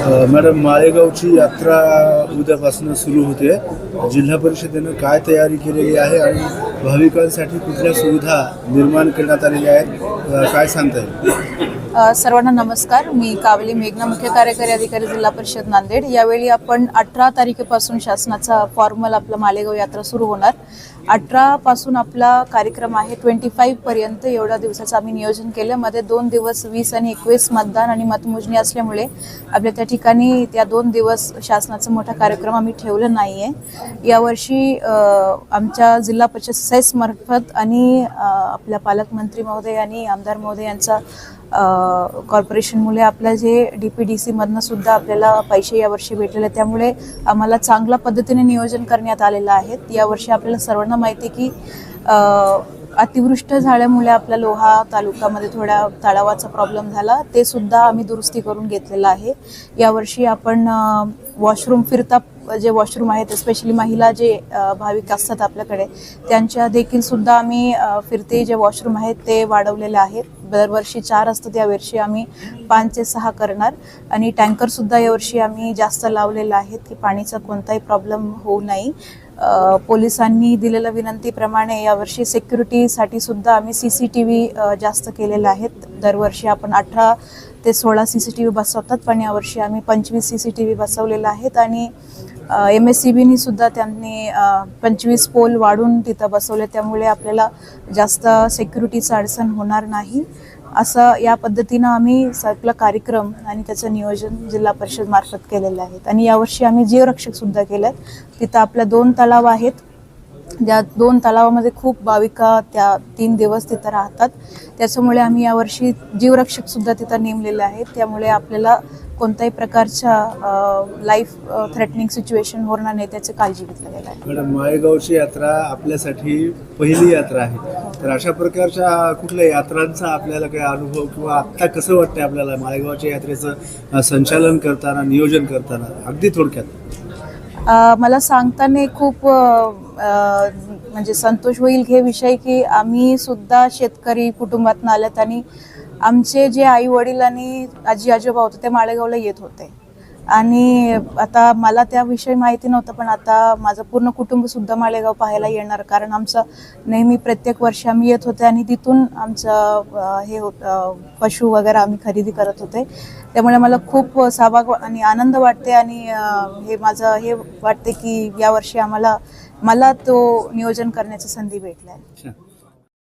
Madam, माळेगावची यात्रा उद्यापासून सुरू होते. जिल्हा परिषदेनं काय तयारी केलेली आहे आणि भाविकांसाठी कुठल्या सुविधा निर्माण करण्यात आलेल्या आहेत, काय सांगता येईल? सर्वांना नमस्कार. मी कावली मेघना, मुख्य कार्यकारी अधिकारी, जिल्हा परिषद नांदेड. यावेळी आपण 18 तारखेपासून शासनाचा फॉर्मल आपला मालेगाव यात्रा सुरू होणार. 18 पासून आपला कार्यक्रम आहे 25 पर्यंत. एवढ्या दिवसाचं आम्ही नियोजन केलं. मध्ये 2 दिवस 20 आणि 21 मतदान आणि मतमोजणी असल्यामुळे आपल्या त्या ठिकाणी त्या 2 दिवस शासनाचा मोठा कार्यक्रम आम्ही ठेवलं नाही आहे. यावर्षी आमच्या जिल्हा परिषद सेस मार्फत आणि आपल्या पालकमंत्री महोदय आणि आमदार महोदय यांचा कॉर्पोरेशनमुळे आपल्या जे DPDC मधनं सुद्धा आपल्याला पैसे यावर्षी भेटलेले, त्यामुळे आम्हाला चांगल्या पद्धतीने नियोजन करण्यात आलेलं आहे. यावर्षी आपल्याला सर्वांना माहिती आहे की अतिवृष्ट झाल्यामुळे आपल्या लोहा तालुक्यामध्ये थोड्या तलावाचा प्रॉब्लेम झाला, ते सुद्धा आम्ही दुरुस्ती करून घेतलेलं आहे. यावर्षी आपण वॉशरूम फिरता जे वॉशरूम आहेत, स्पेशली महिला जे भाविक असतात आपल्याकडे, त्यांच्या देखील सुद्धा आम्ही फिरते जे वॉशरूम आहेत ते वाढवलेले आहेत. दरवर्षी 4 असतात, यावर्षी आम्ही 5 ते 6 करणार. आणि टँकरसुद्धा यावर्षी आम्ही जास्त लावलेलं आहेत की पाणीचा कोणताही प्रॉब्लेम होऊ नये. पोलिसांनी दिलेल्या विनंतीप्रमाणे यावर्षी सिक्युरिटीसाठी सुद्धा आम्ही CCTV जास्त केलेले आहेत. दरवर्षी आपण 18 ते 16 CCTV बसवतात, पण यावर्षी आम्ही 25 CCTV बसवलेले आहेत. आणि MSCBनी सुद्धा त्यांनी 25 पोल वाढून तिथं बसवले, त्यामुळे आपल्याला जास्त सिक्युरिटीचं अडचण होणार नाही. असं या पद्धतीनं आम्ही सगळा कार्यक्रम आणि त्याचं नियोजन जिल्हा परिषद मार्फत केलेलं आहे. आणि यावर्षी आम्ही जीवरक्षकसुद्धा केलं आहे. तिथं आपल्या 2 तलाव आहेत. ज्या 2 तलावामध्ये खूप भाविका त्या 3 दिवस तिथं राहतात, त्याच्यामुळे आम्ही यावर्षी जीवरक्षकसुद्धा तिथं नेमलेले आहेत. त्यामुळे आपल्याला कोणत्याही प्रकारच्या लाईफ थ्रेटनिंग सिच्युएशन होणार नाही, त्याची काळजी घेतली गेली आहे. मॅडम, माळेगावची यात्रा आपल्यासाठी पहिली यात्रा आहे, तर अशा प्रकारच्या कुठल्या यात्रांचा आपल्याला काही अनुभव किंवा आत्ता कसं वाटतं आपल्याला माळेगावच्या यात्रेचं संचालन करताना, नियोजन करताना, अगदी थोडक्यात? मला सांगताना खूप म्हणजे संतोष होईल हे विषय की आम्ही सुद्धा शेतकरी कुटुंबातून आल्यात आणि आमचे जे आई वडील आणि आजी आजोबा होते ते माळेगावला येत होते. आणि आता मला त्याविषयी माहिती नव्हतं, पण आता माझं पूर्ण कुटुंब सुद्धा माळेगाव पाहायला येणार, कारण आमचं नेहमी प्रत्येक वर्षी आम्ही येत होते आणि तिथून आमचं हे पशु वगैरे आम्ही खरेदी करत होते. त्यामुळे मला खूप सहभाग आणि आनंद वाटते. आणि हे माझं हे वाटते की यावर्षी मला तो नियोजन करण्याची संधी भेटली आहे.